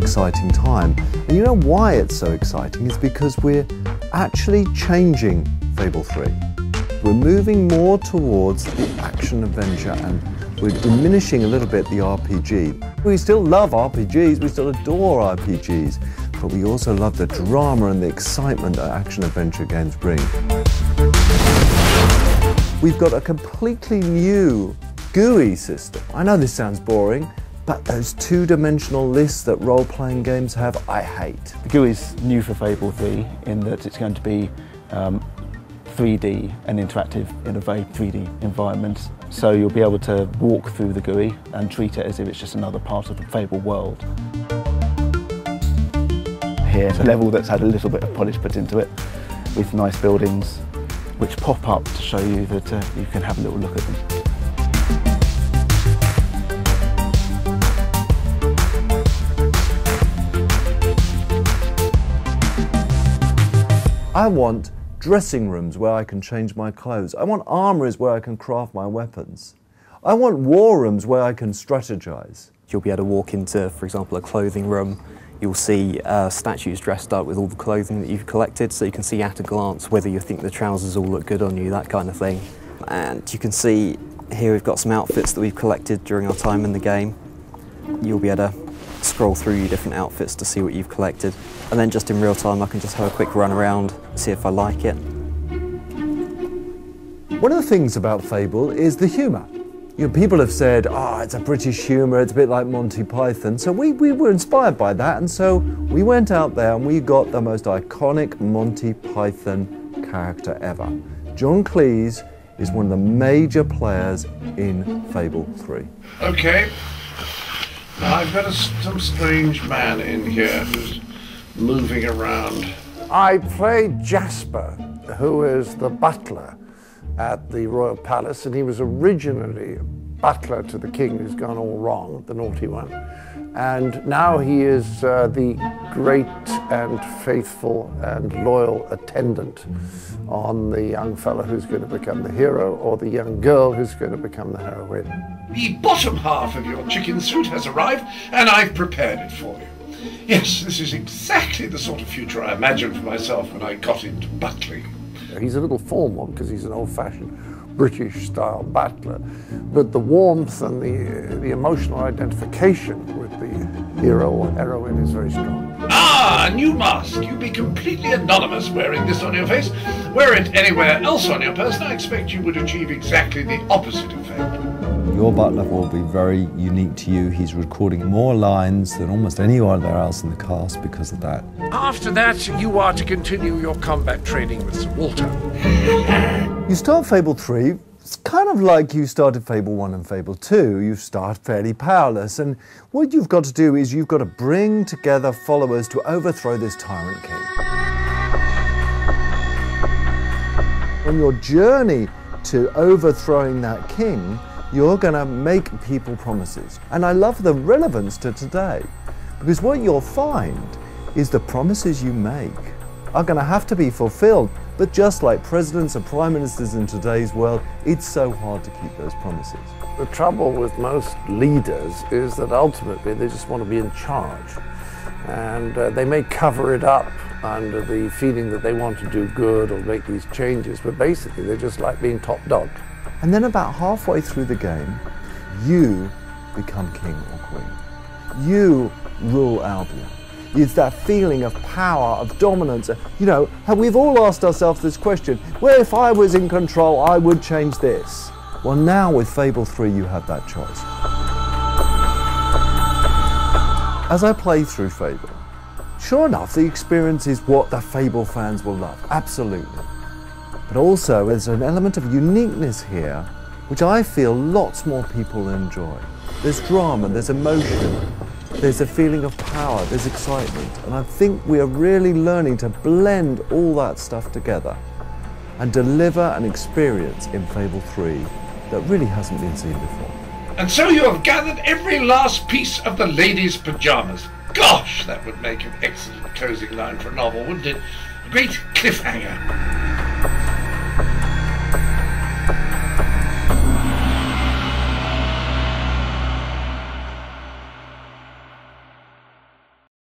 exciting time. And you know why it's so exciting? It's because we're actually changing Fable 3. We're moving more towards the action-adventure and we're diminishing a little bit the RPG. We still love RPGs, we still adore RPGs, but we also love the drama and the excitement that action-adventure games bring. We've got a completely new GUI system. I know this sounds boring, but those two-dimensional lists that role-playing games have, I hate. The GUI is new for Fable 3 in that it's going to be 3D and interactive in a very 3D environment. So you'll be able to walk through the GUI and treat it as if it's just another part of the Fable world. Here's a level that's had a little bit of polish put into it with nice buildings which pop up to show you that you can have a little look at them. I want dressing rooms where I can change my clothes. I want armories where I can craft my weapons. I want war rooms where I can strategize. You'll be able to walk into, for example, a clothing room. You'll see statues dressed up with all the clothing that you've collected, so you can see at a glance whether you think the trousers all look good on you, that kind of thing. And you can see here we've got some outfits that we've collected during our time in the game. You'll be able to scroll through your different outfits to see what you've collected. And then just in real time I can just have a quick run around, see if I like it. One of the things about Fable is the humour. You know, people have said, oh, it's a British humour, it's a bit like Monty Python. So we were inspired by that, and so we went out there and we got the most iconic Monty Python character ever. John Cleese is one of the major players in Fable 3. Okay, now I've got some strange man in here who's moving around. I played Jasper, who is the butler at the Royal Palace, and he was originally butler to the king who's gone all wrong, the naughty one. And now he is the great and faithful and loyal attendant on the young fellow who's going to become the hero, or the young girl who's going to become the heroine. The bottom half of your chicken suit has arrived, and I've prepared it for you. Yes, this is exactly the sort of future I imagined for myself when I got into butling. He's a little formal because he's an old-fashioned British-style butler, but the warmth and the emotional identification with the hero or heroine is very strong. Ah, a new mask! You'd be completely anonymous wearing this on your face. Wear it anywhere else on your person, I expect you would achieve exactly the opposite effect. Your butler will be very unique to you. He's recording more lines than almost anyone else in the cast because of that. After that, you are to continue your combat training with Sir Walter. You start Fable 3, it's kind of like you started Fable 1 and Fable 2. You start fairly powerless, and what you've got to do is you've got to bring together followers to overthrow this tyrant king. On your journey to overthrowing that king, you're going to make people promises. And I love the relevance to today, because what you'll find is the promises you make are going to have to be fulfilled. But just like presidents and prime ministers in today's world, it's so hard to keep those promises. The trouble with most leaders is that ultimately they just want to be in charge. And they may cover it up under the feeling that they want to do good or make these changes, but basically they just like being top dog. And then about halfway through the game, you become king or queen. You rule Albion. It's that feeling of power, of dominance. You know, we've all asked ourselves this question, well, if I was in control, I would change this. Well, now with Fable 3, you have that choice. As I play through Fable, sure enough, the experience is what the Fable fans will love, absolutely. But also, there's an element of uniqueness here, which I feel lots more people enjoy. There's drama, there's emotion, there's a feeling of power, there's excitement. And I think we are really learning to blend all that stuff together and deliver an experience in Fable 3 that really hasn't been seen before. And so you have gathered every last piece of the lady's pyjamas. Gosh, that would make an excellent closing line for a novel, wouldn't it? A great cliffhanger.